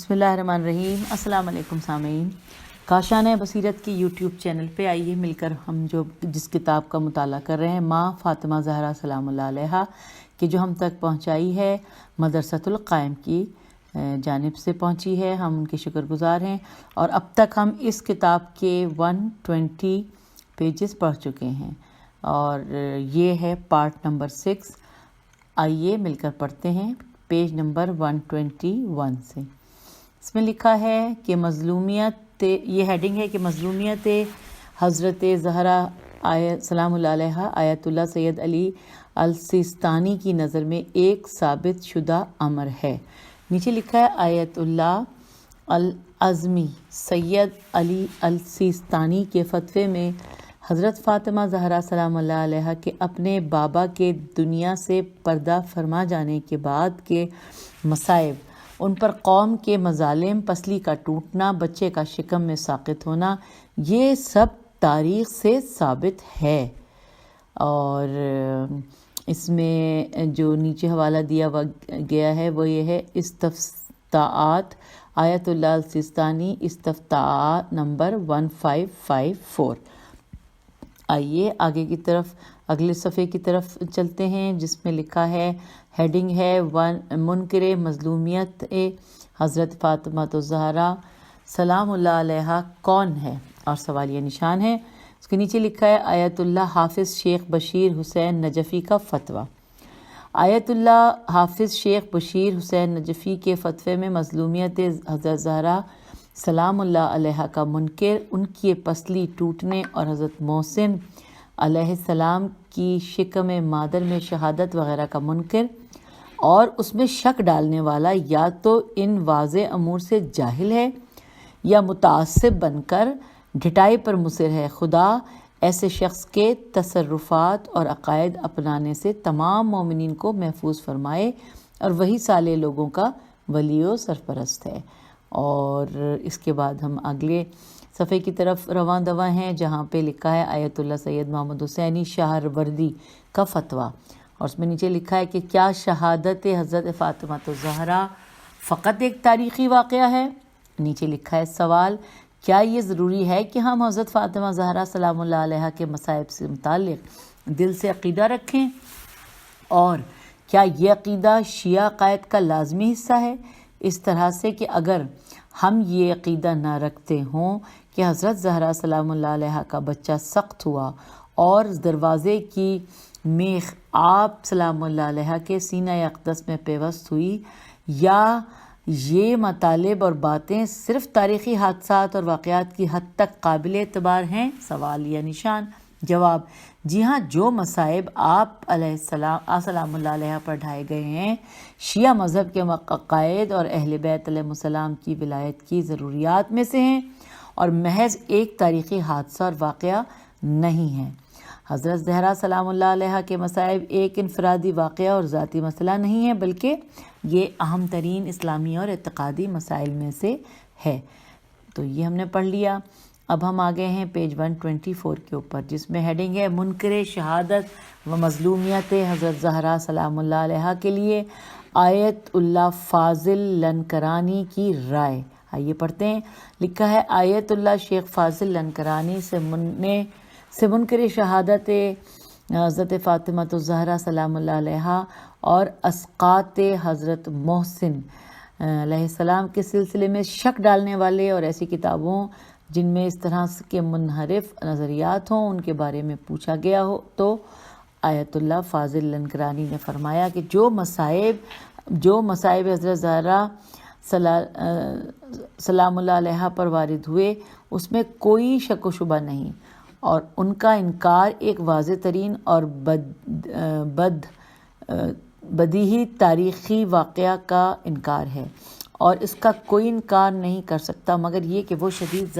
بسم اللہ الرحمن الرحیم۔ السلام علیکم سامعین، کاشانہ بصیرت کی یوٹیوب چینل پہ آئیے مل کر ہم جس کتاب کا مطالعہ کر رہے ہیں ماں فاطمہ زہرا سلام اللہ علیہا کہ جو ہم تک پہنچائی ہے مدرسۃ القائم کی جانب سے پہنچی ہے، ہم ان کے شکر گزار ہیں۔ اور اب تک ہم اس کتاب کے 120 پیجز پڑھ چکے ہیں اور یہ ہے پارٹ نمبر 6۔ آئیے مل کر پڑھتے ہیں پیج نمبر 121 سے۔ اس میں لکھا ہے کہ مظلومیت، یہ ہیڈنگ ہے کہ مظلومیت حضرت زہرا سلام اللہ علیہا آیت اللہ سید علی السیستانی کی نظر میں ایک ثابت شدہ امر ہے۔ نیچے لکھا ہے آیت اللہ العظمی سید علی السیستانی کے فتوے میں حضرت فاطمہ زہرا سلام اللہ علیہا کے اپنے بابا کے دنیا سے پردہ فرما جانے کے بعد کے مصائب، ان پر قوم کے مظالم، پسلی کا ٹوٹنا، بچے کا شکم میں ساقط ہونا، یہ سب تاریخ سے ثابت ہے۔ اور اس میں جو نیچے حوالہ دیا گیا ہے وہ یہ ہے استفتاءات آیت اللہ السیستانی، استفتاء نمبر 1554۔ آئیے آگے کی طرف اگلے صفحے کی طرف چلتے ہیں جس میں لکھا ہے، ہیڈنگ ہے منکر مظلومیت حضرت فاطمہ الزہرا سلام اللہ علیہا کون ہے، اور سوالیہ نشان ہے۔ اس کے نیچے لکھا ہے آیت اللہ حافظ شیخ بشیر حسین نجفی کا فتویٰ۔ آیت اللہ حافظ شیخ بشیر حسین نجفی کے فتوے میں مظلومیت حضرت زہرا سلام اللہ علیہا کا منکر، ان کی پسلی ٹوٹنے اور حضرت محسن علیہ السلام کی شکم مادر میں شہادت وغیرہ کا منکر اور اس میں شک ڈالنے والا یا تو ان واضح امور سے جاہل ہے یا متعصب بن کر ڈھٹائی پر مصر ہے۔ خدا ایسے شخص کے تصرفات اور عقائد اپنانے سے تمام مومنین کو محفوظ فرمائے، اور وہی صالح لوگوں کا ولی و سرپرست ہے۔ اور اس کے بعد ہم اگلے صفحے کی طرف رواں دواں ہیں جہاں پہ لکھا ہے آیت اللہ سید محمد حسینی شہروردی کا فتویٰ، اور اس میں نیچے لکھا ہے کہ کیا شہادت حضرت فاطمہ الزہرا فقط ایک تاریخی واقعہ ہے؟ نیچے لکھا ہے سوال، کیا یہ ضروری ہے کہ ہم حضرت فاطمہ زہرا سلام اللہ علیہا کے مصائب سے متعلق دل سے عقیدہ رکھیں؟ اور کیا یہ عقیدہ شیعہ عقائد کا لازمی حصہ ہے؟ اس طرح سے کہ اگر ہم یہ عقیدہ نہ رکھتے ہوں کہ حضرت زہرا سلام اللہ علیہا کا بچہ سخت ہوا اور دروازے کی میخ آپ سلام اللہ علیہا کے سینہ اقدس میں پیوست ہوئی، یا یہ مطالب اور باتیں صرف تاریخی حادثات اور واقعات کی حد تک قابل اعتبار ہیں؟ سوالیہ نشان۔ جواب، جی ہاں، جو مصائب آپ علیہ السلام سلام اللہ علیہ پر ڈھائے گئے ہیں شیعہ مذہب کے عقائد اور اہل بیت علیہ السلام کی ولایت کی ضروریات میں سے ہیں اور محض ایک تاریخی حادثہ اور واقعہ نہیں ہیں۔ حضرت زہرا سلام اللہ علیہ کے مصائب ایک انفرادی واقعہ اور ذاتی مسئلہ نہیں ہے، بلکہ یہ اہم ترین اسلامی اور اعتقادی مسائل میں سے ہے۔ تو یہ ہم نے پڑھ لیا۔ اب ہم آگے ہیں پیج 124 کے اوپر جس میں ہیڈنگ ہے منکر شہادت و مظلومیت حضرت زہرا سلام اللہ علیہا کے لیے آیت اللہ فاضل لنکرانی کی رائے۔ آئیے پڑھتے ہیں۔ لکھا ہے آیت اللہ شیخ فاضل لنکرانی سے منکر شہادت حضرت فاطمہ الزہرا سلام اللہ علیہا اور اسقاط حضرت محسن علیہ السلام کے سلسلے میں شک ڈالنے والے اور ایسی کتابوں جن میں اس طرح کے منحرف نظریات ہوں ان کے بارے میں پوچھا گیا ہو، تو آیت اللہ فاضل لنکرانی نے فرمایا کہ جو مصائب حضرت زہرا سلام اللہ علیہا پر وارد ہوئے اس میں کوئی شک و شبہ نہیں، اور ان کا انکار ایک واضح ترین اور بدیہی تاریخی واقعہ کا انکار ہے، اور اس کا کوئی انکار نہیں کر سکتا مگر یہ کہ وہ شدید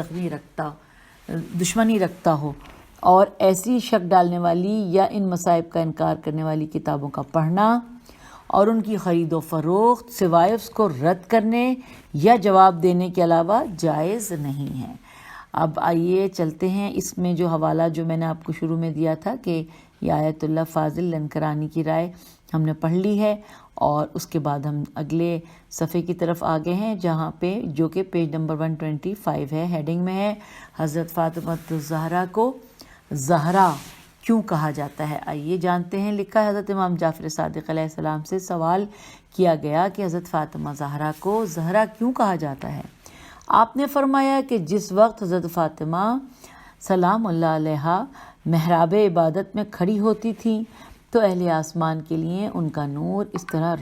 دشمنی رکھتا ہو، اور ایسی شک ڈالنے والی یا ان مصائب کا انکار کرنے والی کتابوں کا پڑھنا اور ان کی خرید و فروخت سوائے اس کو رد کرنے یا جواب دینے کے علاوہ جائز نہیں ہے۔ اب آئیے چلتے ہیں، اس میں جو حوالہ جو میں نے آپ کو شروع میں دیا تھا کہ یہ آیت اللہ فاضل لنکرانی کی رائے، ہم نے پڑھ لی ہے، اور اس کے بعد ہم اگلے صفحے کی طرف آگے ہیں جہاں پہ جو کہ پیج نمبر 125 ہے، ہیڈنگ میں ہے حضرت فاطمہ الزہرا کو زہرا کیوں کہا جاتا ہے۔ آئیے جانتے ہیں۔ لکھا ہے حضرت امام جعفر صادق علیہ السلام سے سوال کیا گیا کہ حضرت فاطمہ زہرا کو زہرا کیوں کہا جاتا ہے۔ آپ نے فرمایا کہ جس وقت حضرت فاطمہ سلام اللہ علیہا محراب عبادت میں کھڑی ہوتی تھیں تو اہل آسمان کے لیے ان کا نور اس طرح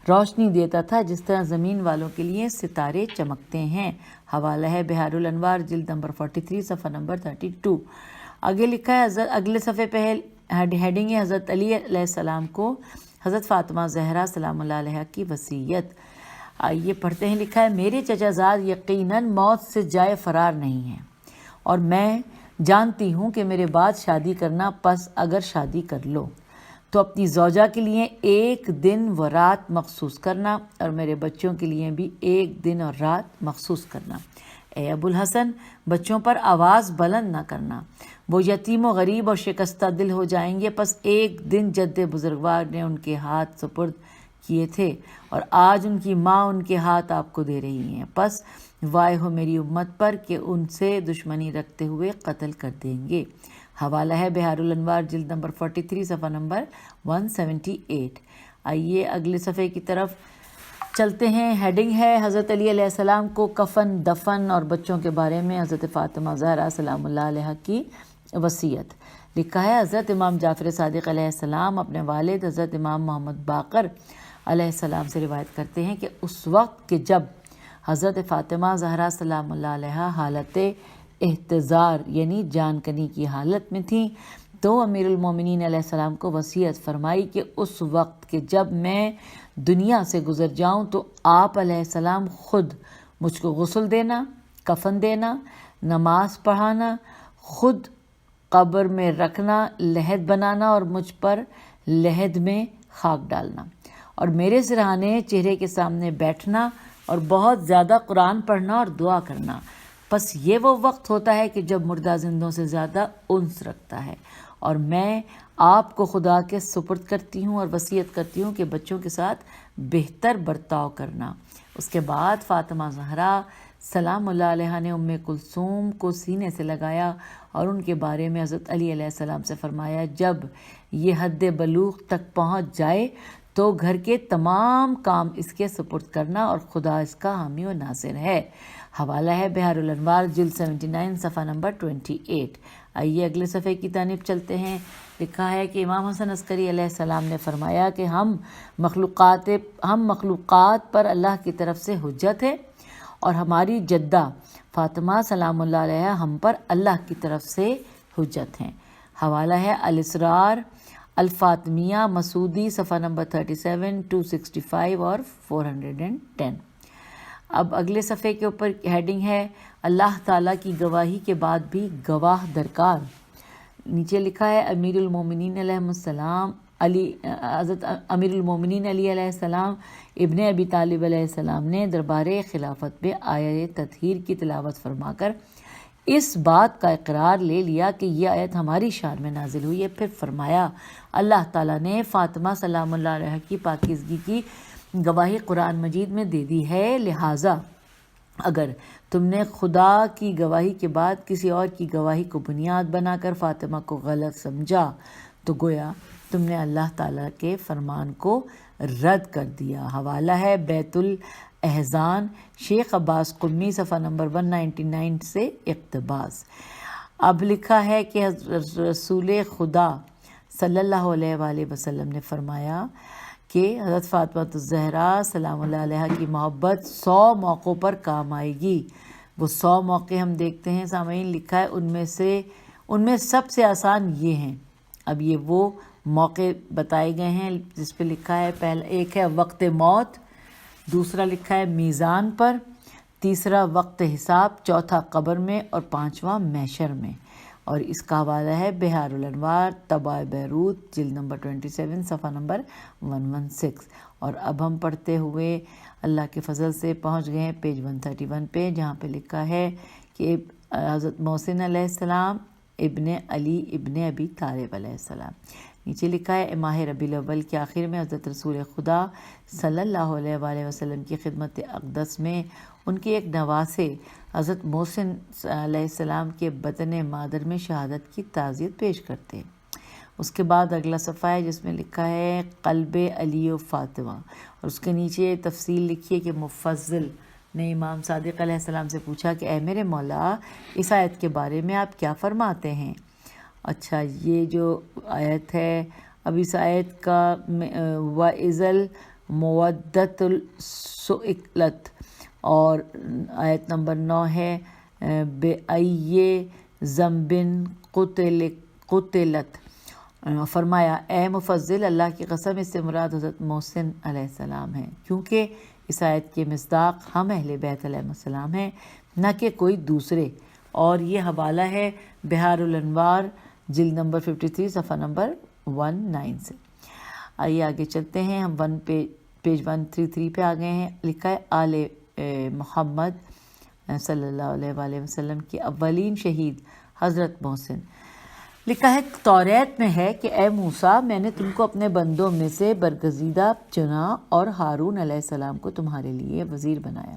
روشنی دیتا تھا جس طرح زمین والوں کے لیے ستارے چمکتے ہیں۔ حوالہ ہے بحار الانوار جلد نمبر 43 صفحہ نمبر 32۔ آگے لکھا ہے اگلے صفحے پہ ہیڈنگ ہے حضرت علی علیہ السلام کو حضرت فاطمہ زہرا سلام اللہ علیہ کی وصیت۔ آئیے پڑھتے ہیں۔ لکھا ہے میرے چچا زاد یقیناً موت سے جائے فرار نہیں ہیں، اور میں جانتی ہوں کہ میرے بعد شادی کرنا، پس اگر شادی کر لو تو اپنی زوجہ کے لیے ایک دن و رات مخصوص کرنا، اور میرے بچوں کے لیے بھی ایک دن اور رات مخصوص کرنا۔ اے ابو الحسن، بچوں پر آواز بلند نہ کرنا، وہ یتیم و غریب اور شکستہ دل ہو جائیں گے۔ پس ایک دن جد بزرگوار نے ان کے ہاتھ سپرد کیے تھے، اور آج ان کی ماں ان کے ہاتھ آپ کو دے رہی ہیں۔ پس وائے ہو میری امت پر کہ ان سے دشمنی رکھتے ہوئے قتل کر دیں گے۔ حوالہ ہے بحار الانوار جلد نمبر 43 صفحہ نمبر 178۔ آئیے اگلے صفحے کی طرف چلتے ہیں۔ ہیڈنگ ہے حضرت علی علیہ السلام کو کفن، دفن اور بچوں کے بارے میں حضرت فاطمہ زہرا سلام اللہ علیہ کی وصیت۔ لکھا ہے حضرت امام جعفر صادق علیہ السلام اپنے والد حضرت امام محمد باقر علیہ السلام سے روایت کرتے ہیں کہ اس وقت کہ جب حضرت فاطمہ زہرا سلام اللہ علیہ حالت احتضار یعنی جان کنی کی حالت میں تھیں تو امیر المومنین علیہ السلام کو وصیت فرمائی کہ اس وقت کہ جب میں دنیا سے گزر جاؤں تو آپ علیہ السلام خود مجھ کو غسل دینا، کفن دینا، نماز پڑھانا، خود قبر میں رکھنا، لحد بنانا اور مجھ پر لحد میں خاک ڈالنا، اور میرے سرہانے چہرے کے سامنے بیٹھنا اور بہت زیادہ قرآن پڑھنا اور دعا کرنا۔ بس یہ وہ وقت ہوتا ہے کہ جب مردہ زندوں سے زیادہ انس رکھتا ہے، اور میں آپ کو خدا کے سپرد کرتی ہوں اور وصیت کرتی ہوں کہ بچوں کے ساتھ بہتر برتاؤ کرنا۔ اس کے بعد فاطمہ زہرا سلام اللہ علیہ نے ام کلثوم کو سینے سے لگایا اور ان کے بارے میں حضرت علی علیہ السلام سے فرمایا جب یہ حد بلوغ تک پہنچ جائے تو گھر کے تمام کام اس کے سپرد کرنا، اور خدا اس کا حامی و ناصر ہے۔ حوالہ ہے بحار الانوار جلد 79 صفحہ نمبر 28۔ آئیے اگلے صفحے کی جانب چلتے ہیں۔ لکھا ہے کہ امام حسن عسکری علیہ السلام نے فرمایا کہ ہم مخلوقات پر اللہ کی طرف سے حجت ہے، اور ہماری جدہ فاطمہ سلام اللہ علیہ ہم پر اللہ کی طرف سے حجت ہیں۔ حوالہ ہے الاسرار الفاطمیہ مسعودی صفحہ نمبر 37، 265 اور 410۔ اب اگلے صفحے کے اوپر ہیڈنگ ہے اللہ تعالیٰ کی گواہی کے بعد بھی گواہ درکار۔ نیچے لکھا ہے امیر المومنین علیہ السلام حضرت امیر المومنین علی علیہ السلام ابن ابی طالب علیہ السلام نے دربار خلافت میں آیت تطہیر کی تلاوت فرما کر اس بات کا اقرار لے لیا کہ یہ آیت ہماری شان میں نازل ہوئی ہے۔ پھر فرمایا اللہ تعالیٰ نے فاطمہ سلام اللہ علیہ کی پاکیزگی کی گواہی قرآن مجید میں دے دی ہے، لہٰذا اگر تم نے خدا کی گواہی کے بعد کسی اور کی گواہی کو بنیاد بنا کر فاطمہ کو غلط سمجھا تو گویا تم نے اللہ تعالیٰ کے فرمان کو رد کر دیا۔ حوالہ ہے بیت الاحزان شیخ عباس قمی صفحہ نمبر 199 سے اقتباس۔ اب لکھا ہے کہ رسول خدا صلی اللہ علیہ وآلہ وسلم نے فرمایا کہ حضرت فاطمہ الزہرا سلام اللہ علیہ کی محبت 100 موقعوں پر کام آئے گی۔ وہ 100 موقع ہم دیکھتے ہیں سامعین، لکھا ہے ان میں سب سے آسان یہ ہیں۔ اب یہ وہ موقع بتائے گئے ہیں جس پہ لکھا ہے پہلا ایک ہے وقت موت، دوسرا لکھا ہے میزان پر، تیسرا وقت حساب، چوتھا قبر میں اور پانچواں محشر میں۔ اور اس کا حوالہ ہے بحار الانوار طبع بیروت جلد نمبر 27 صفحہ نمبر 116۔ اور اب ہم پڑھتے ہوئے اللہ کے فضل سے پہنچ گئے ہیں پیج 131 پہ، جہاں پہ لکھا ہے کہ حضرت محسن علیہ السلام ابن علی ابن ابی طالب علیہ السلام۔ نیچے لکھا ہے ماہ ربیع الاول کے آخر میں حضرت رسول خدا صلی اللہ علیہ وآلہ وسلم کی خدمت اقدس میں ان کے ایک نواسے حضرت محسن علیہ السلام کے بطن مادر میں شہادت کی تعزیت پیش کرتے ہیں۔ اس کے بعد اگلا صفحہ ہے جس میں لکھا ہے قلب علی و فاطمہ، اور اس کے نیچے تفصیل لکھی ہے کہ مفضل نے امام صادق علیہ السلام سے پوچھا کہ اے میرے مولا، اس آیت کے بارے میں آپ کیا فرماتے ہیں؟ اچھا، یہ جو آیت ہے، اب اس آیت کا وَإِذَا الْمُوَدَّةُ سُئِلَتْ، اور آیت نمبر 9 ہے بِأَيِّ ذَنبٍ قُتِلَتْ۔ فرمایا اے مفضل، اللہ کی قسم اس سے مراد حضرت محسن علیہ السلام ہیں، کیونکہ اس آیت کے مصداق ہم اہل بیت علیہ السلام ہیں، نہ کہ کوئی دوسرے۔ اور یہ حوالہ ہے بہار الانوار جلد نمبر 53 صفحہ نمبر 19 سے۔ آئیے آگے چلتے ہیں، ہم پیج 133 پہ آ گئے ہیں۔ لکھا ہے آل محمد صلی اللہ علیہ وآلہ وسلم کے اولین شہید حضرت محسن۔ لکھا ہے توریت میں ہے کہ اے موسیٰ، میں نے تم کو اپنے بندوں میں سے برگزیدہ چنا اور ہارون علیہ السلام کو تمہارے لیے وزیر بنایا،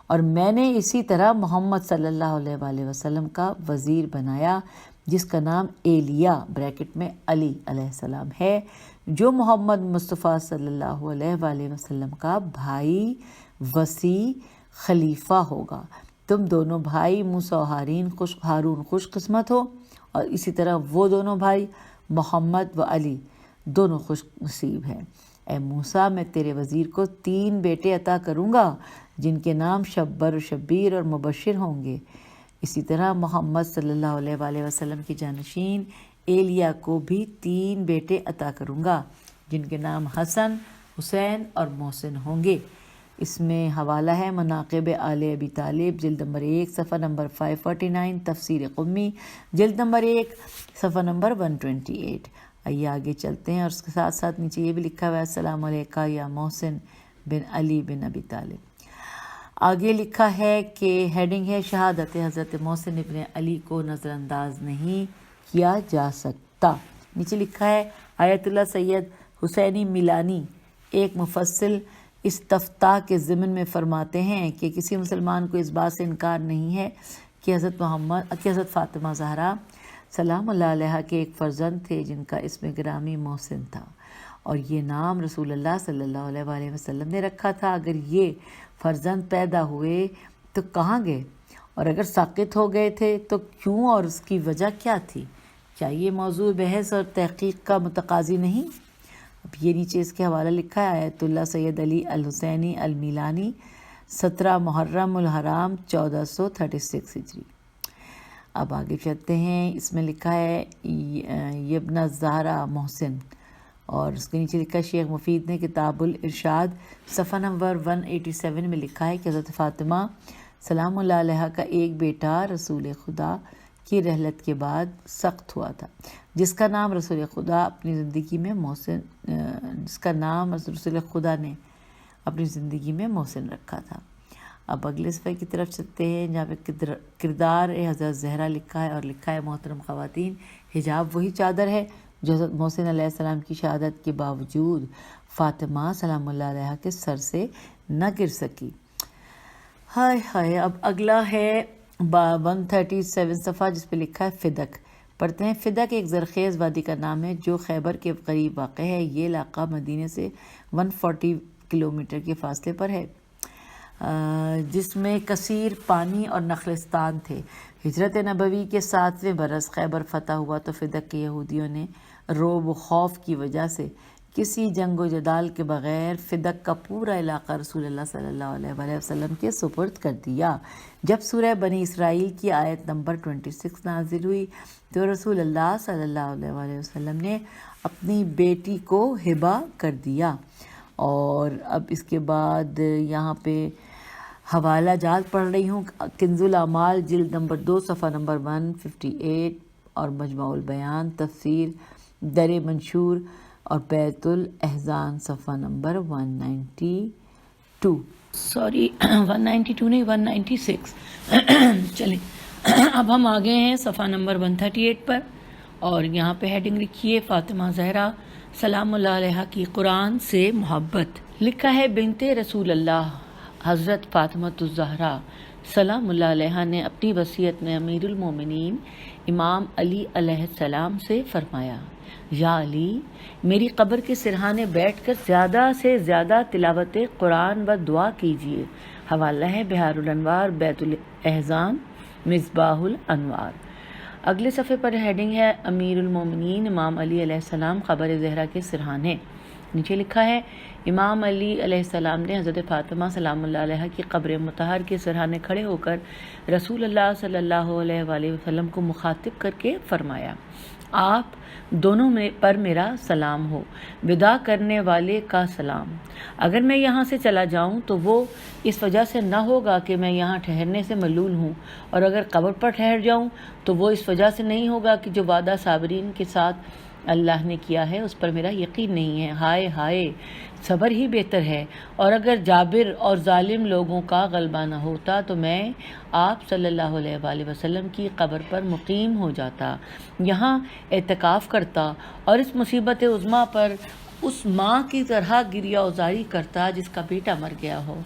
اور میں نے اسی طرح محمد صلی اللہ علیہ وآلہ وسلم کا وزیر بنایا جس کا نام ایلیا بریکٹ میں علی علیہ السلام ہے، جو محمد مصطفیٰ صلی اللہ علیہ وآلہ وسلم کا بھائی وصی خلیفہ ہوگا۔ تم دونوں بھائی موسیٰ و ہارون خوش قسمت ہو، اور اسی طرح وہ دونوں بھائی محمد و علی دونوں خوش نصیب ہیں۔ اے موسیٰ، میں تیرے وزیر کو 3 بیٹے عطا کروں گا جن کے نام شبر و شبیر اور مبشر ہوں گے۔ اسی طرح محمد صلی اللہ علیہ وآلہ وسلم کی جانشین ایلیا کو بھی 3 بیٹے عطا کروں گا جن کے نام حسن، حسین اور محسن ہوں گے۔ اس میں حوالہ ہے مناقب آل ابی طالب جلد نمبر 1 صفحہ نمبر 549، تفسیر قمی جلد نمبر 1 صفحہ نمبر 128۔ آئیے آگے چلتے ہیں، اور اس کے ساتھ ساتھ نیچے یہ بھی لکھا ہوا ہے السلام علیکہ یا محسن بن علی بن ابی طالب۔ آگے لکھا ہے کہ ہیڈنگ ہے شہادت حضرت محسن ابن علی کو نظر انداز نہیں کیا جا سکتا۔ نیچے لکھا ہے آیت اللہ سید حسینی میلانی ایک مفصل استفتاء کے ضمن میں فرماتے ہیں کہ کسی مسلمان کو اس بات سے انکار نہیں ہے کہ حضرت فاطمہ زہرا سلام اللہ علیہ کے ایک فرزند تھے جن کا اسم گرامی محسن تھا، اور یہ نام رسول اللہ صلی اللہ علیہ وآلہ وسلم نے رکھا تھا۔ اگر یہ فرزند پیدا ہوئے تو کہاں گئے، اور اگر ساقط ہو گئے تھے تو کیوں، اور اس کی وجہ کیا تھی؟ کیا یہ موضوع بحث اور تحقیق کا متقاضی نہیں؟ اب یہ نیچے اس کے حوالہ لکھا ہے آیت اللہ سید علی الحسینی المیلانی 17 محرم الحرام 1436 ہجری۔ اب آگے چلتے ہیں، اس میں لکھا ہے یبن زہرا محسن، اور اس کے نیچے لکھا ہے شیخ مفید نے کتاب الارشاد صفحہ نمبر 187 میں لکھا ہے کہ حضرت فاطمہ سلام اللہ علیہ کا ایک بیٹا رسول خدا کی رحلت کے بعد سخت ہوا تھا، جس کا نام رسول خدا اپنی زندگی میں محسن رکھا تھا۔ اب اگلے صفحے کی طرف چلتے ہیں جہاں پہ کردار حضرت زہرا لکھا ہے، اور لکھا ہے محترم خواتین، حجاب وہی چادر ہے جو حضرت محسن علیہ السلام کی شہادت کے باوجود فاطمہ سلام اللہ علیہ کے سر سے نہ گر سکی۔ ہائے ہائے۔ اب اگلا ہے 137 صفحہ جس پہ لکھا ہے فدق۔ پڑھتے ہیں، فدق ایک زرخیز وادی کا نام ہے جو خیبر کے قریب واقع ہے۔ یہ علاقہ مدینے سے 140 کلومیٹر کے فاصلے پر ہے، جس میں کثیر پانی اور نخلستان تھے۔ ہجرت نبوی کے 7ویں برس خیبر فتح ہوا تو فدق کے یہودیوں نے رعب و خوف کی وجہ سے کسی جنگ و جدال کے بغیر فدق کا پورا علاقہ رسول اللہ صلی اللہ علیہ وآلہ وسلم کے سپرد کر دیا۔ جب سورہ بنی اسرائیل کی آیت نمبر 26 نازل ہوئی تو رسول اللہ صلی اللہ علیہ وآلہ وسلم نے اپنی بیٹی کو ہبہ کر دیا۔ اور اب اس کے بعد یہاں پہ حوالہ جات پڑھ رہی ہوں، کنز الاعمال جلد نمبر 2 صفحہ نمبر 158، اور مجمع البیان تفسیر در منشور اور بیت الاحزان صفحہ نمبر 192 192 نہیں 196 چلیں اب ہم آ گئے ہیں صفحہ نمبر 138 پر، اور یہاں پہ ہیڈنگ لکھی ہے فاطمہ زہرا سلام اللہ علیہ کی قرآن سے محبت. لکھا ہے بنت رسول اللہ حضرت فاطمہ الزہرا سلام اللہ علیہ نے اپنی وصیت میں امیر المومنین امام علی علیہ السلام سے فرمایا، یا علی، میری قبر کے سرہانے بیٹھ کر زیادہ سے زیادہ تلاوت قرآن و دعا کیجیے. حوالہ ہے بحار الانوار بیت الاحزان مصباح الانوار. اگلے صفحے پر ہیڈنگ ہے امیر المومنین امام علی علیہ السلام قبر زہرا کے سرہانے. نیچے لکھا ہے امام علی علیہ السلام نے حضرت فاطمہ سلام اللہ علیہ کی قبر مطہر کے سرہانے کھڑے ہو کر رسول اللہ صلی اللہ علیہ وآلہ وسلم کو مخاطب کر کے فرمایا، آپ دونوں پر میرا سلام ہو، وداع کرنے والے کا سلام. اگر میں یہاں سے چلا جاؤں تو وہ اس وجہ سے نہ ہوگا کہ میں یہاں ٹھہرنے سے ملول ہوں، اور اگر قبر پر ٹھہر جاؤں تو وہ اس وجہ سے نہیں ہوگا کہ جو وعدہ صابرین کے ساتھ اللہ نے کیا ہے اس پر میرا یقین نہیں ہے. ہائے ہائے، صبر ہی بہتر ہے. اور اگر جابر اور ظالم لوگوں کا غلبہ نہ ہوتا تو میں آپ صلی اللہ علیہ وآلہ وسلم کی قبر پر مقیم ہو جاتا، یہاں اعتکاف کرتا اور اس مصیبت عظمیٰ پر اس ماں کی طرح گریہ وزاری کرتا جس کا بیٹا مر گیا ہو.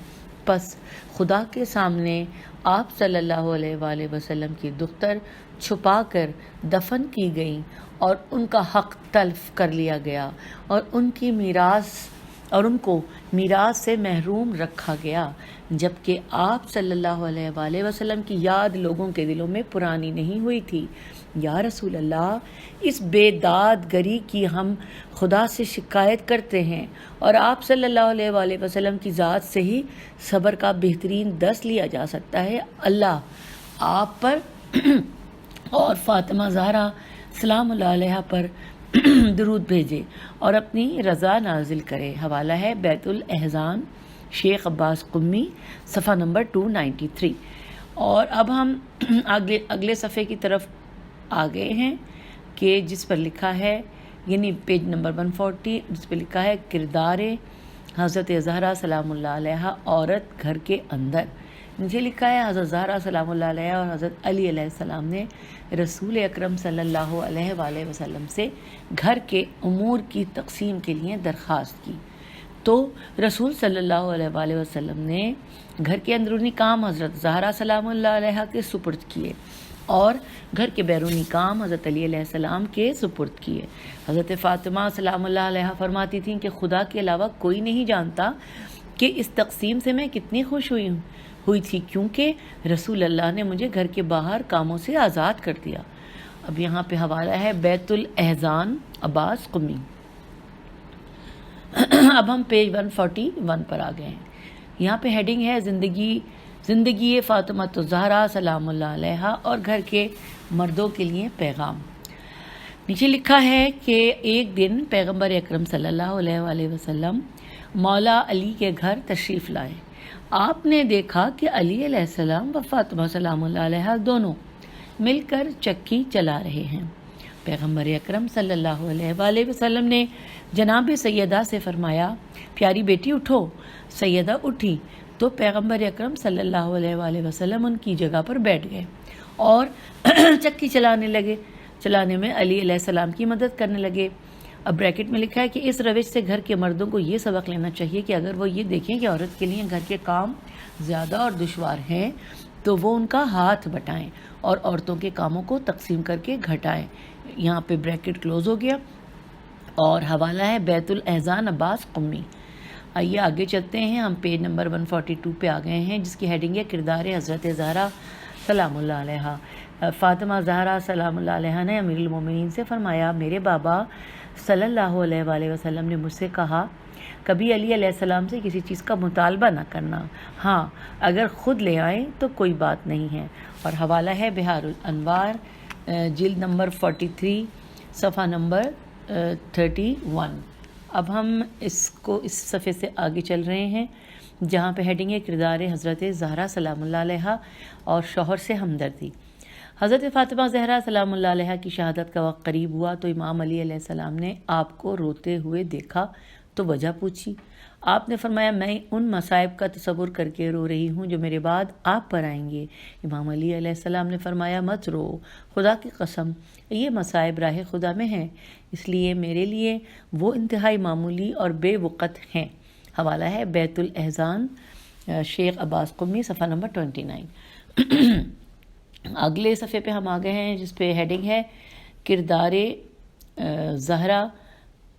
پس خدا کے سامنے آپ صلی اللہ علیہ وآلہ وسلم کی دختر چھپا کر دفن کی گئیں اور ان کا حق تلف کر لیا گیا اور ان کو میراث سے محروم رکھا گیا، جبکہ آپ صلی اللہ علیہ وآلہ وسلم کی یاد لوگوں کے دلوں میں پرانی نہیں ہوئی تھی. یا رسول اللہ، اس بے داد گری کی ہم خدا سے شکایت کرتے ہیں، اور آپ صلی اللہ علیہ وآلہ وسلم کی ذات سے ہی صبر کا بہترین درس لیا جا سکتا ہے. اللہ آپ پر اور فاطمہ زہرا سلام اللہ علیہ پر درود بھیجے اور اپنی رضا نازل کرے. حوالہ ہے بیت الاحزان شیخ عباس قمی صفحہ نمبر 293. اور اب ہم اگلے صفحے کی طرف آ گئے ہیں کہ جس پر لکھا ہے، یعنی پیج نمبر 140، جس پہ لکھا ہے کردار حضرت زہرا سلام اللہ علیہ عورت گھر کے اندر. نیچے لکھا ہے حضرت زہرا سلام اللہ علیہ اور حضرت علی علیہ السلام نے رسول اکرم صلی اللہ علیہ وآلہ وسلم سے گھر کے امور کی تقسیم کے لیے درخواست کی، تو رسول صلی اللہ علیہ وآلہ وسلم نے گھر کے اندرونی کام حضرت زہرا سلام اللہ علیہ کے سپرد کیے اور گھر کے بیرونی کام حضرت علی علیہ السلام کے سپرد کیے. حضرت فاطمہ سلام اللہ علیہ فرماتی تھیں کہ خدا کے علاوہ کوئی نہیں جانتا کہ اس تقسیم سے میں کتنی خوش ہوئی تھی، کیونکہ رسول اللہ نے مجھے گھر کے باہر کاموں سے آزاد کر دیا. اب یہاں پہ حوالہ ہے بیت الاحزان عباس قمی. اب ہم پیج 141 پر آ گئے ہیں. یہاں پہ ہیڈنگ ہے زندگی فاطمہ الزہرا سلام اللہ علیہ اور گھر کے مردوں کے لیے پیغام. نیچے لکھا ہے کہ ایک دن پیغمبر اکرم صلی اللہ علیہ وآلہ وسلم مولا علی کے گھر تشریف لائے. آپ نے دیکھا کہ علی علیہ السلام و فاطمہ سلام اللہ علیہ دونوں مل کر چکی چلا رہے ہیں. پیغمبر اکرم صلی اللہ علیہ وآلہ وسلم نے جناب سیدہ سے فرمایا، پیاری بیٹی اٹھو. سیدہ اٹھی تو پیغمبر اکرم صلی اللہ علیہ وآلہ وسلم ان کی جگہ پر بیٹھ گئے اور چکی چلانے میں علی علیہ السلام کی مدد کرنے لگے. اب بریکٹ میں لکھا ہے کہ اس روش سے گھر کے مردوں کو یہ سبق لینا چاہیے کہ اگر وہ یہ دیکھیں کہ عورت کے لیے گھر کے کام زیادہ اور دشوار ہیں تو وہ ان کا ہاتھ بٹائیں اور عورتوں کے کاموں کو تقسیم کر کے گھٹائیں. یہاں پہ بریکٹ کلوز ہو گیا اور حوالہ ہے بیت الاحزان عباس قمی. آئیے آگے چلتے ہیں. ہم پیج نمبر 142 پہ آ گئے ہیں جس کی ہیڈنگ ہے کردار حضرت زہرا سلام اللہ علیہ. فاطمہ زہرا سلام اللہ علیہ نے امیر المومنین سے فرمایا، میرے بابا صلی اللہ علیہ وآلہ وسلم نے مجھ سے کہا کبھی علی علیہ السلام سے کسی چیز کا مطالبہ نہ کرنا، ہاں اگر خود لے آئیں تو کوئی بات نہیں ہے. اور حوالہ ہے بحار الانوار جلد نمبر 43 صفحہ نمبر 31. اب ہم اس صفحے سے آگے چل رہے ہیں جہاں پہ ہیڈنگ ہے کردار حضرت زہرا سلام اللہ علیہ اور شوہر سے ہمدردی. حضرت فاطمہ زہرا سلام اللہ علیہ کی شہادت کا وقت قریب ہوا تو امام علی علیہ السلام نے آپ کو روتے ہوئے دیکھا تو وجہ پوچھی. آپ نے فرمایا میں ان مصائب کا تصور کر کے رو رہی ہوں جو میرے بعد آپ پر آئیں گے۔ امام علی علیہ السلام نے فرمایا مت رو، خدا کی قسم یہ مصائب راہ خدا میں ہیں، اس لیے میرے لیے وہ انتہائی معمولی اور بے وقت ہیں۔ حوالہ ہے بیت الاحزان، شیخ عباس قمی، صفحہ نمبر 29۔ اگلے صفحے پہ ہم آ گئے ہیں جس پہ ہیڈنگ ہے کردار زہرا،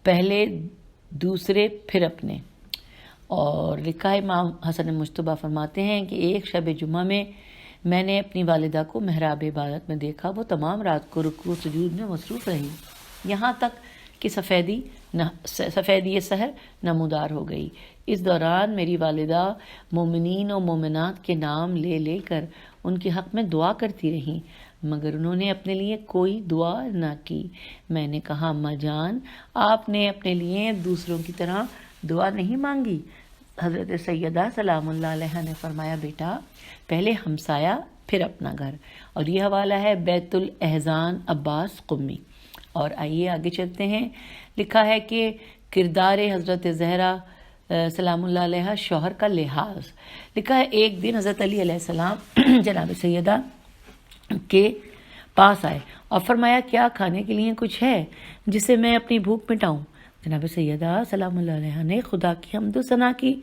پہلے دوسرے پھر اپنے، اور لکھا ہے امام حسن مجتبیٰ فرماتے ہیں کہ ایک شب جمعہ میں نے اپنی والدہ کو محراب عبادت میں دیکھا، وہ تمام رات کو رکوع سجود میں مصروف رہی، یہاں تک کہ سفیدی سحر نمودار ہو گئی۔ اس دوران میری والدہ مومنین و مومنات کے نام لے لے کر ان کے حق میں دعا کرتی رہیں، مگر انہوں نے اپنے لیے کوئی دعا نہ کی۔ میں نے کہا اماں جان، آپ نے اپنے لیے دوسروں کی طرح دعا نہیں مانگی؟ حضرت سیدہ سلام اللہ علیہ نے فرمایا بیٹا، پہلے ہمسایہ پھر اپنا گھر، اور یہ حوالہ ہے بیت الاحزان عباس قمی۔ اور آئیے آگے چلتے ہیں۔ لکھا ہے کہ کردار حضرت زہرا سلام اللہ علیہ، شوہر کا لحاظ۔ لکھا ہے ایک دن حضرت علی علیہ السلام جناب سیدہ کے پاس آئے اور فرمایا کیا کھانے کے لیے کچھ ہے جسے میں اپنی بھوک مٹاؤں؟ جناب سیدہ سلام اللہ علیہ نے خدا کی حمد و ثنا کی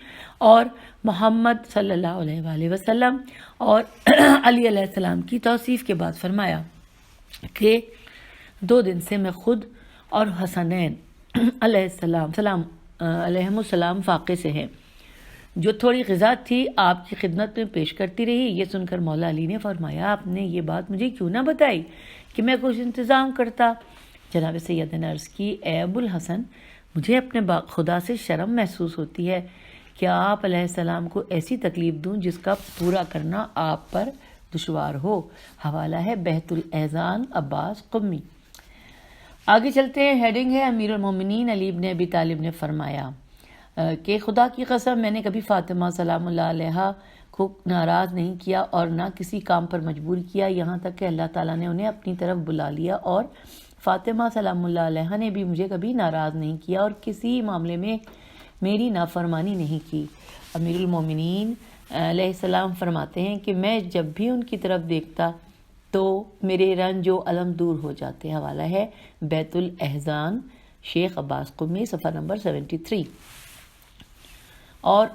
اور محمد صلی اللہ علیہ وآلہ وسلم اور علی علیہ السلام کی توصیف کے بعد فرمایا کہ 2 دن سے میں خود اور حسنین علیہم السلام فاقے سے ہیں، جو تھوڑی غذا تھی آپ کی خدمت میں پیش کرتی رہی۔ یہ سن کر مولا علی نے فرمایا آپ نے یہ بات مجھے کیوں نہ بتائی کہ میں کچھ انتظام کرتا؟ جناب سید نے عرض کی اے ابو الحسن، مجھے اپنے خدا سے شرم محسوس ہوتی ہے کہ آپ علیہ السلام کو ایسی تکلیف دوں جس کا پورا کرنا آپ پر دشوار ہو۔ حوالہ ہے بیت الاحزان عباس قمی۔ آگے چلتے ہیں، ہیڈنگ ہے امیر المومنین علی بن ابی طالب نے فرمایا کہ خدا کی قسم میں نے کبھی فاطمہ سلام اللہ علیہ کو ناراض نہیں کیا اور نہ کسی کام پر مجبور کیا، یہاں تک کہ اللہ تعالیٰ نے انہیں اپنی طرف بلا لیا، اور فاطمہ سلام اللہ علیہ نے بھی مجھے کبھی ناراض نہیں کیا اور کسی معاملے میں میری نافرمانی نہیں کی۔ امیر المومنین علیہ السلام فرماتے ہیں کہ میں جب بھی ان کی طرف دیکھتا تو میرے رنج و علم دور ہو جاتے۔ حوالہ ہے بیت الاحزان، شیخ عباس قمی، صفحہ نمبر 73۔ اور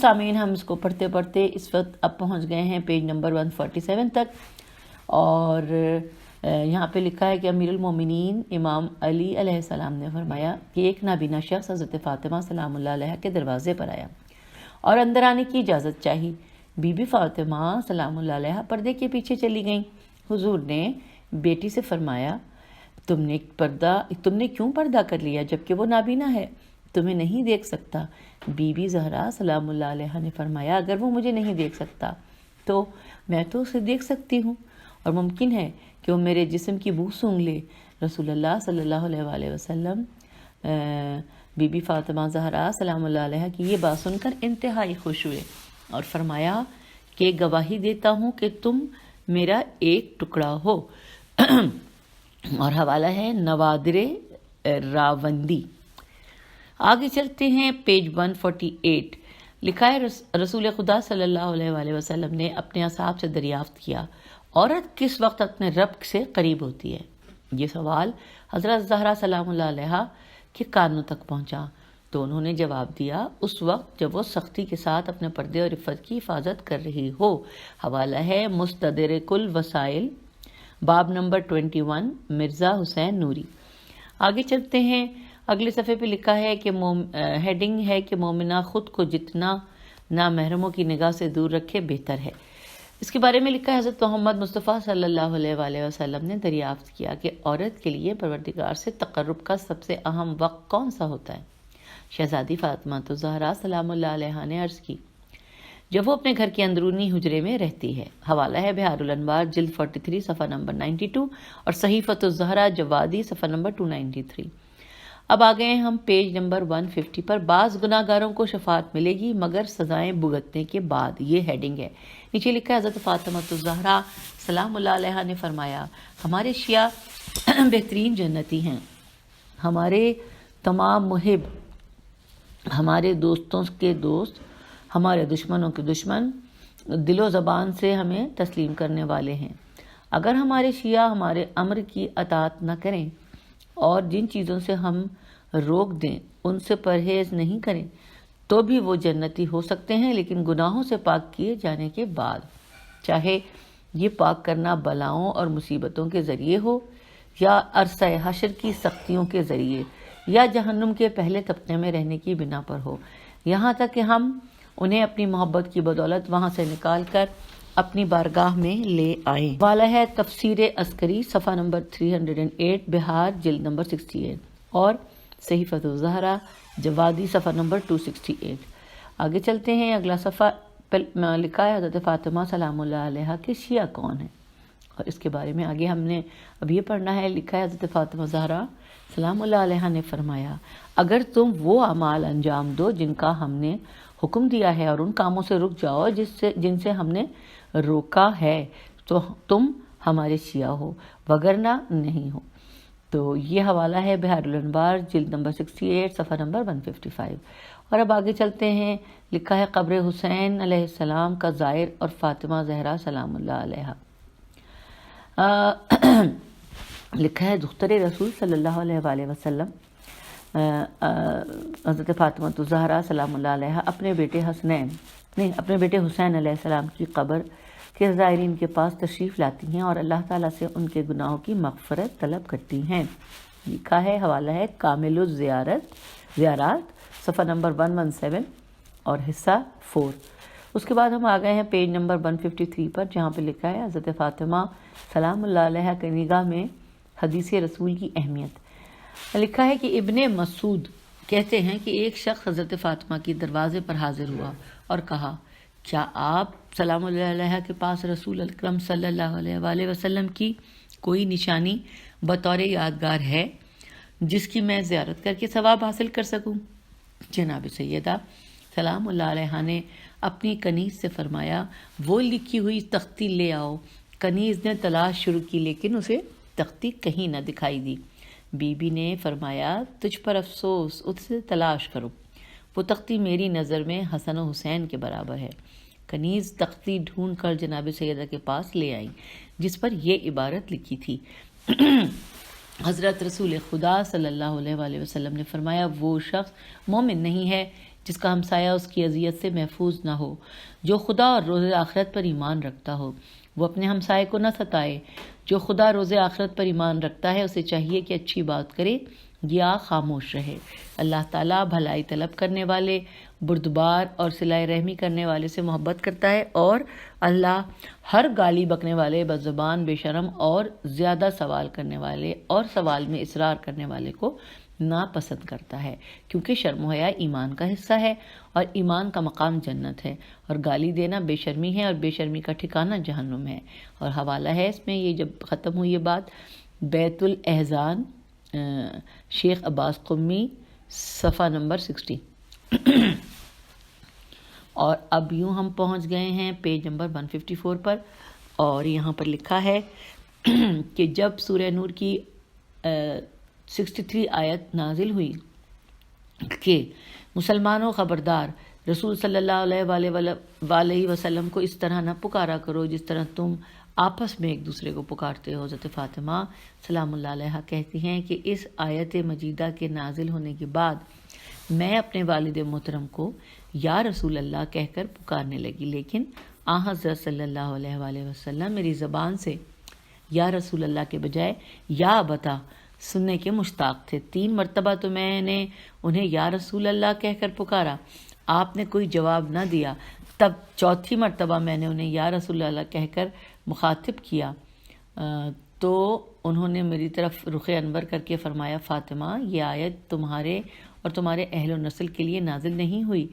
سامعین ہم اس کو پڑھتے پڑھتے اس وقت اب پہنچ گئے ہیں پیج نمبر 147 تک، اور یہاں پہ لکھا ہے کہ امیر المومنین امام علی علیہ السلام نے فرمایا کہ ایک نابینا شخص حضرت فاطمہ سلام اللہ علیہ کے دروازے پر آیا اور اندر آنے کی اجازت چاہی۔ بی بی فاطمہ سلام اللہ علیہ پردے کے پیچھے چلی گئیں۔ حضور نے بیٹی سے فرمایا تم نے کیوں پردہ کر لیا جبکہ وہ نابینا ہے، تمہیں نہیں دیکھ سکتا؟ بی بی زہرا سلام اللہ علیہ نے فرمایا اگر وہ مجھے نہیں دیکھ سکتا تو میں تو اسے دیکھ سکتی ہوں، اور ممکن ہے کہ وہ میرے جسم کی بو سونگھ لے۔ رسول اللہ صلی اللہ علیہ وآلہ وسلم بی بی فاطمہ زہرا سلام اللہ علیہ کی یہ بات سن کر انتہائی خوش ہوئے اور فرمایا کہ گواہی دیتا ہوں کہ تم میرا ایک ٹکڑا ہو۔ اور حوالہ ہے نوادر راوندی۔ آگے چلتے ہیں پیج 148۔ لکھا ہے رسول خدا صلی اللہ علیہ وآلہ وسلم نے اپنے اصحاب سے دریافت کیا عورت کس وقت اپنے رب سے قریب ہوتی ہے؟ یہ سوال حضرت زہرا سلام اللہ علیہ کے کانوں تک پہنچا تو انہوں نے جواب دیا اس وقت جب وہ سختی کے ساتھ اپنے پردے اور عفت کی حفاظت کر رہی ہو۔ حوالہ ہے مستدرک الوسائل، باب نمبر 21، مرزا حسین نوری۔ آگے چلتے ہیں، اگلے صفحے پہ لکھا ہے کہ ہیڈنگ ہے کہ مومنہ خود کو جتنا نامحرموں کی نگاہ سے دور رکھے بہتر ہے۔ اس کے بارے میں لکھا ہے حضرت محمد مصطفیٰ صلی اللہ علیہ وآلہ وسلم نے دریافت کیا کہ عورت کے لیے پروردگار سے تقرب کا سب سے اہم وقت کون سا ہوتا ہے؟ شہزادی فاطمہ الزہرا سلام اللہ علیہ نے عرض کی جب وہ اپنے گھر کے اندرونی حجرے میں رہتی ہے۔ حوالہ ہے بہار الانوار، جلد 43، صفحہ نمبر 92، اور صحیفۃ الزہرا جوادی، صفحہ نمبر 293۔ اب آ گئے ہم پیج نمبر 150 پر۔ بعض گناہ گاروں کو شفاعت ملے گی مگر سزائیں بھگتنے کے بعد، یہ ہیڈنگ ہے۔ نیچے لکھا ہے حضرت فاطمہ الزہرا سلام اللہ علیہ نے فرمایا ہمارے شیعہ بہترین جنتی ہیں، ہمارے تمام محب ہمارے دوستوں کے دوست، ہمارے دشمنوں کے دشمن دل و زبان سے ہمیں تسلیم کرنے والے ہیں۔ اگر ہمارے شیعہ ہمارے امر کی اطاعت نہ کریں اور جن چیزوں سے ہم روک دیں ان سے پرہیز نہیں کریں تو بھی وہ جنتی ہو سکتے ہیں، لیکن گناہوں سے پاک کیے جانے کے بعد، چاہے یہ پاک کرنا بلاؤں اور مصیبتوں کے ذریعے ہو یا عرصہ حشر کی سختیوں کے ذریعے یا جہنم کے پہلے طبقے میں رہنے کی بنا پر ہو، یہاں تک کہ ہم انہیں اپنی محبت کی بدولت وہاں سے نکال کر اپنی بارگاہ میں لے آئیں۔ حوالہ ہے تفسیر عسکری صفحہ نمبر 308، بہار جلد نمبر 68، اور صحیفۃ الزہرا جوادی صفحہ نمبر 268۔ آگے چلتے ہیں، اگلا صفحہ لکھا ہے حضرت فاطمہ سلام اللہ علیہا کے شیعہ کون ہیں، اور اس کے بارے میں آگے ہم نے اب یہ پڑھنا ہے۔ لکھا ہے حضرت فاطمہ زہرا سلام اللہ علیہا نے فرمایا، اگر تم وہ اعمال انجام دو جن کا ہم نے حکم دیا ہے اور ان کاموں سے رک جاؤ جن سے ہم نے روکا ہے تو تم ہمارے شیعہ ہو، وگرنہ نہیں ہو۔ تو یہ حوالہ ہے بحار الانوار جلد نمبر 68 صفحہ نمبر 155۔ اور اب آگے چلتے ہیں، لکھا ہے قبر حسین علیہ السلام کا زائر اور فاطمہ زہرا سلام اللہ علیہا۔ لکھا ہے دختر رسول صلی اللہ علیہ وآلہ وسلم حضرت فاطمہ الزہرا سلام اللہ علیہا اپنے بیٹے حسین علیہ السلام کی قبر کے زائرین کے پاس تشریف لاتی ہیں اور اللہ تعالیٰ سے ان کے گناہوں کی مغفرت طلب کرتی ہیں۔ لکھا ہے، حوالہ ہے کامل زیارات صفحہ نمبر 117 اور حصہ 4۔ اس کے بعد ہم آ گئے ہیں پیج نمبر 153 پر، جہاں پہ لکھا ہے حضرت فاطمہ سلام اللہ علیہ کے نگاہ میں حدیث رسول کی اہمیت۔ لکھا ہے کہ ابن مسعود کہتے ہیں کہ ایک شخص حضرت فاطمہ کے دروازے پر حاضر ہوا اور کہا، کیا آپ سلام اللہ علیہ کے پاس رسول اکرم صلی اللہ علیہ وآلہ وسلم کی کوئی نشانی بطور یادگار ہے جس کی میں زیارت کر کے ثواب حاصل کر سکوں؟ جناب سیدہ سلام اللہ علیہ نے اپنی کنیز سے فرمایا، وہ لکھی ہوئی تختی لے آؤ۔ کنیز نے تلاش شروع کی لیکن اسے تختی کہیں نہ دکھائی دی۔ بی بی نے فرمایا، تجھ پر افسوس، اس سے تلاش کرو، وہ تختی میری نظر میں حسن و حسین کے برابر ہے۔ کنیز تختی ڈھونڈ کر جناب سیدہ کے پاس لے آئی جس پر یہ عبارت لکھی تھی۔ حضرت رسول خدا صلی اللہ علیہ وآلہ وسلم نے فرمایا، وہ شخص مومن نہیں ہے جس کا ہمسایہ اس کی اذیت سے محفوظ نہ ہو۔ جو خدا اور روز آخرت پر ایمان رکھتا ہو وہ اپنے ہمسائے کو نہ ستائے۔ جو خدا روز آخرت پر ایمان رکھتا ہے اسے چاہیے کہ اچھی بات کرے یا خاموش رہے۔ اللہ تعالیٰ بھلائی طلب کرنے والے، بردبار اور صلہ رحمی کرنے والے سے محبت کرتا ہے، اور اللہ ہر گالی بکنے والے، بدزبان، بے شرم اور زیادہ سوال کرنے والے اور سوال میں اصرار کرنے والے کو ناپسند کرتا ہے، کیونکہ شرم و حیا ایمان کا حصہ ہے اور ایمان کا مقام جنت ہے، اور گالی دینا بے شرمی ہے اور بے شرمی کا ٹھکانہ جہنم ہے۔ اور حوالہ ہے اس میں، یہ جب ختم ہوئی یہ بات، بیت الاحزان شیخ عباس قمی صفحہ نمبر 60۔ اور اب یوں ہم پہنچ گئے ہیں پیج نمبر 154 پر، اور یہاں پر لکھا ہے کہ جب سورہ نور کی 63 آیت نازل ہوئی کہ مسلمانوں خبردار، رسول صلی اللہ علیہ وآلہ وسلم کو اس طرح نہ پکارا کرو جس طرح تم آپس میں ایک دوسرے کو پکارتے ہو۔ حضرت فاطمہ سلام اللہ علیہ کہتی ہیں کہ اس آیت مجیدہ کے نازل ہونے کے بعد میں اپنے والد محترم کو یا رسول اللہ کہہ کر پکارنے لگی، لیکن حضرت صلی اللہ علیہ وآلہ وسلم میری زبان سے یا رسول اللہ کے بجائے یا بتا سننے کے مشتاق تھے۔ 3 مرتبہ تو میں نے انہیں یا رسول اللہ کہہ کر پکارا، آپ نے کوئی جواب نہ دیا، تب 4تھی مرتبہ میں نے انہیں یا رسول اللہ کہہ کر مخاطب کیا تو انہوں نے میری طرف رخ انور کر کے فرمایا، فاطمہ یہ آیت تمہارے اور تمہارے اہل و نسل کے لیے نازل نہیں ہوئی،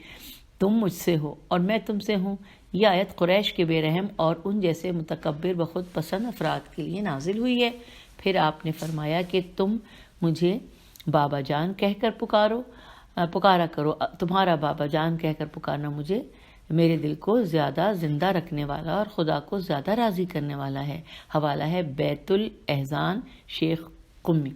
تم مجھ سے ہو اور میں تم سے ہوں۔ یہ آیت قریش کے بے رحم اور ان جیسے متکبر و خود پسند افراد کے لیے نازل ہوئی ہے۔ پھر آپ نے فرمایا کہ تم مجھے بابا جان کہہ کر پکارا کرو، تمہارا بابا جان کہہ کر پکارنا مجھے میرے دل کو زیادہ زندہ رکھنے والا اور خدا کو زیادہ راضی کرنے والا ہے۔ حوالہ ہے بیت الاحزان شیخ قمی۔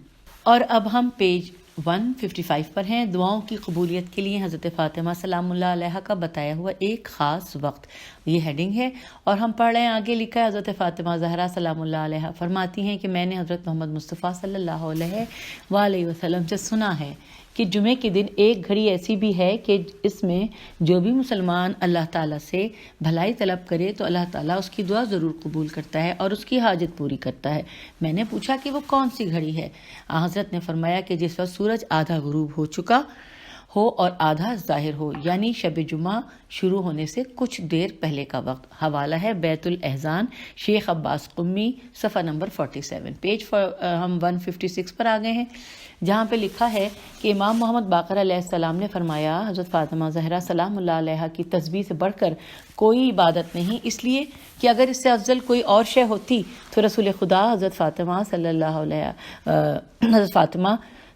اور اب ہم پیج 155 پر ہیں۔ دعاؤں کی قبولیت کے لیے حضرت فاطمہ سلام اللہ علیہ کا بتایا ہوا ایک خاص وقت، یہ ہیڈنگ ہے، اور ہم پڑھ رہے ہیں۔ آگے لکھا ہے حضرت فاطمہ زہرا سلام اللہ علیہ فرماتی ہیں کہ میں نے حضرت محمد مصطفیٰ صلی اللہ علیہ وآلہ وسلم سے سنا ہے کہ جمعے کے دن ایک گھڑی ایسی بھی ہے کہ اس میں جو بھی مسلمان اللہ تعالیٰ سے بھلائی طلب کرے تو اللہ تعالیٰ اس کی دعا ضرور قبول کرتا ہے اور اس کی حاجت پوری کرتا ہے۔ میں نے پوچھا کہ وہ کون سی گھڑی ہے؟ حضرت نے فرمایا کہ جس وقت سورج آدھا غروب ہو چکا ہو اور آدھا ظاہر ہو، یعنی شب جمعہ شروع ہونے سے کچھ دیر پہلے کا وقت۔ حوالہ ہے بیت الاحزان، شیخ عباس قمی، صفحہ نمبر 47، پیج ہم 156 پر آ گئے ہیں، جہاں پہ لکھا ہے کہ امام محمد باقر علیہ السلام نے فرمایا حضرت فاطمہ زہرا سلام اللہ علیہ کی تسبیح سے بڑھ کر کوئی عبادت نہیں، اس لیے کہ اگر اس سے افضل کوئی اور شے ہوتی تو رسول خدا حضرت فاطمہ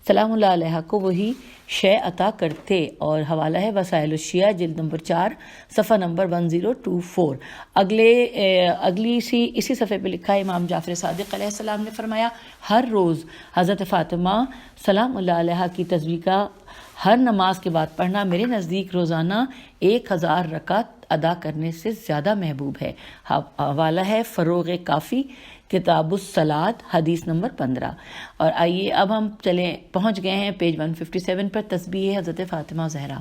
سلام اللہ علیہ کو وہی شے عطا کرتے۔ اور حوالہ ہے وسائل الشیعہ جلد نمبر 4 صفحہ نمبر 1024۔ اسی صفحے پہ لکھا ہے امام جعفر صادق علیہ السلام نے فرمایا ہر روز حضرت فاطمہ سلام اللہ علیہ کی تسبیح کا ہر نماز کے بعد پڑھنا میرے نزدیک روزانہ 1000 رکعت ادا کرنے سے زیادہ محبوب ہے۔ حوالہ ہے فروغ کافی کتاب الصلاۃ حدیث نمبر 15۔ اور آئیے اب ہم پہنچ گئے ہیں پیج 157 پر، تسبیح حضرت فاطمہ زہرا۔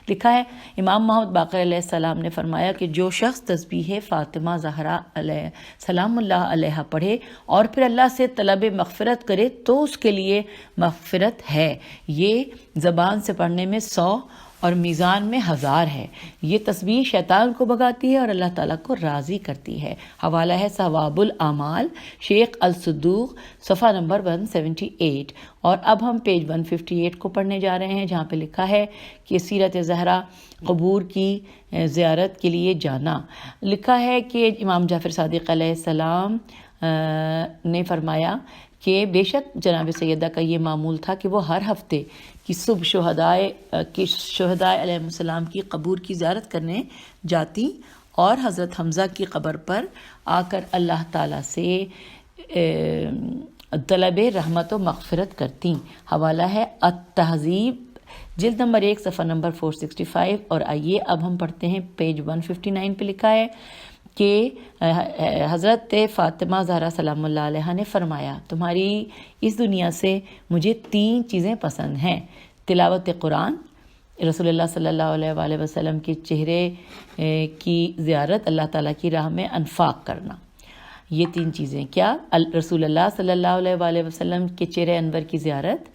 لکھا ہے امام محمد باقر علیہ السلام نے فرمایا کہ جو شخص تسبیح فاطمہ زہرا علیہ سلام اللہ علیہ پڑھے اور پھر اللہ سے طلب مغفرت کرے تو اس کے لیے مغفرت ہے، یہ زبان سے پڑھنے میں 100 اور میزان میں 1000 ہے۔ یہ تسبیح شیطان کو بھگاتی ہے اور اللہ تعالیٰ کو راضی کرتی ہے۔ حوالہ ہے ثواب الاعمال، شیخ الصدوق، صفحہ نمبر 178۔ اور اب ہم پیج 158 کو پڑھنے جا رہے ہیں، جہاں پہ لکھا ہے کہ سیرت زہرا قبور کی زیارت کے لیے جانا۔ لکھا ہے کہ امام جعفر صادق علیہ السلام نے فرمایا کہ بے شک جناب سیدہ کا یہ معمول تھا کہ وہ ہر ہفتے کی صبح شہداء علیہ السلام کی قبور کی زیارت کرنے جاتی اور حضرت حمزہ کی قبر پر آ کر اللہ تعالیٰ سے طلب رحمت و مغفرت کرتی۔ حوالہ ہے التہذیب جلد نمبر 1 صفحہ نمبر 465۔ اور آئیے اب ہم پڑھتے ہیں پیج 159 پہ لکھا ہے کہ حضرت فاطمہ زہرا سلام اللہ علیہ نے فرمایا تمہاری اس دنیا سے مجھے 3 چیزیں پسند ہیں: تلاوت قرآن، رسول اللہ صلی اللہ علیہ وآلہ وسلم کے چہرے کی زیارت، اللہ تعالیٰ کی راہ میں انفاق کرنا۔ یہ 3 چیزیں کیا؟ رسول اللہ صلی اللہ علیہ وآلہ وسلم کے چہرے انور کی زیارت،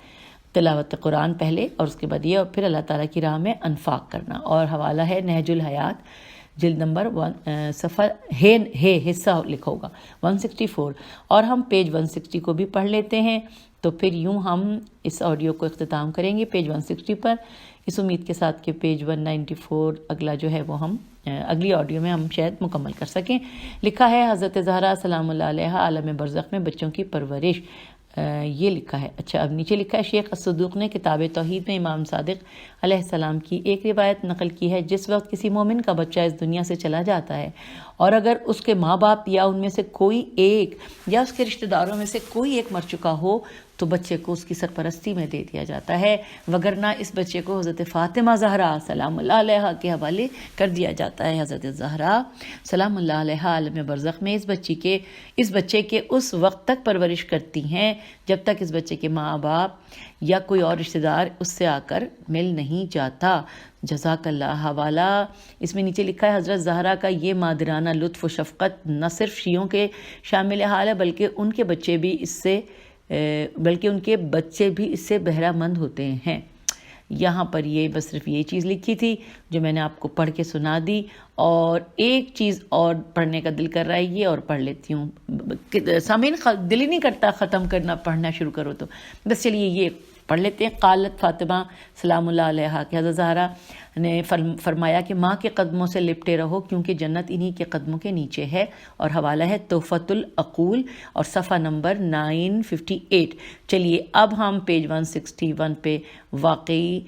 تلاوت قرآن پہلے اور اس کے بعد یہ، اور پھر اللہ تعالیٰ کی راہ میں انفاق کرنا۔ اور حوالہ ہے نہج الحیات جلد نمبر 1 صفحہ حصہ لکھا ہوگا 164۔ اور ہم پیج 160 کو بھی پڑھ لیتے ہیں، تو پھر یوں ہم اس آڈیو کو اختتام کریں گے پیج 160 پر، اس امید کے ساتھ کہ پیج 194 اگلا جو ہے وہ ہم اگلی آڈیو میں ہم شاید مکمل کر سکیں۔ لکھا ہے حضرت زہرا سلام اللہ علیہ عالم برزخ میں بچوں کی پرورش، یہ لکھا ہے۔ اچھا، اب نیچے لکھا ہے شیخ الصدوق نے کتاب توحید میں امام صادق علیہ السلام کی ایک روایت نقل کی ہے: جس وقت کسی مومن کا بچہ اس دنیا سے چلا جاتا ہے اور اگر اس کے ماں باپ یا ان میں سے کوئی ایک یا اس کے رشتہ داروں میں سے کوئی ایک مر چکا ہو تو بچے کو اس کی سرپرستی میں دے دیا جاتا ہے، وگرنہ اس بچے کو حضرت فاطمہ زہرا سلام اللہ علیہ کے حوالے کر دیا جاتا ہے۔ حضرت زہرا سلام اللہ علیہ عالم برزخ میں اس بچے کے اس وقت تک پرورش کرتی ہیں جب تک اس بچے کے ماں باپ یا کوئی اور رشتہ دار اس سے آ کر مل نہیں جاتا۔ جزاک اللہ۔ حوالہ اس میں نیچے لکھا ہے حضرت زہرا کا یہ مادرانہ لطف و شفقت نہ صرف شیعوں کے شامل حال ہے بلکہ ان کے بچے بھی اس سے بہرہ مند ہوتے ہیں۔ یہاں پر یہ بس صرف یہ چیز لکھی تھی جو میں نے آپ کو پڑھ کے سنا دی، اور ایک چیز اور پڑھنے کا دل کر رہا ہے، یہ اور پڑھ لیتی ہوں۔ سامعین دل ہی نہیں کرتا ختم کرنا، پڑھنا شروع کرو تو بس چلیے یہ پڑھ لیتے ہیں۔ قالت فاطمہ سلام اللہ علیہ کہ حضرت زہرا نے فرمایا کہ ماں کے قدموں سے لپٹے رہو کیونکہ جنت انہی کے قدموں کے نیچے ہے۔ اور حوالہ ہے تحفۃ العقول اور صفحہ نمبر 958۔ چلیے اب ہم پیج 161 پہ واقعی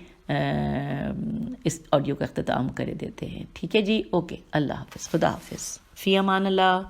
اس آڈیو کا اختتام کر دیتے ہیں۔ ٹھیک ہے جی، اوکے، اللہ حافظ، خدا حافظ، فی امان اللہ۔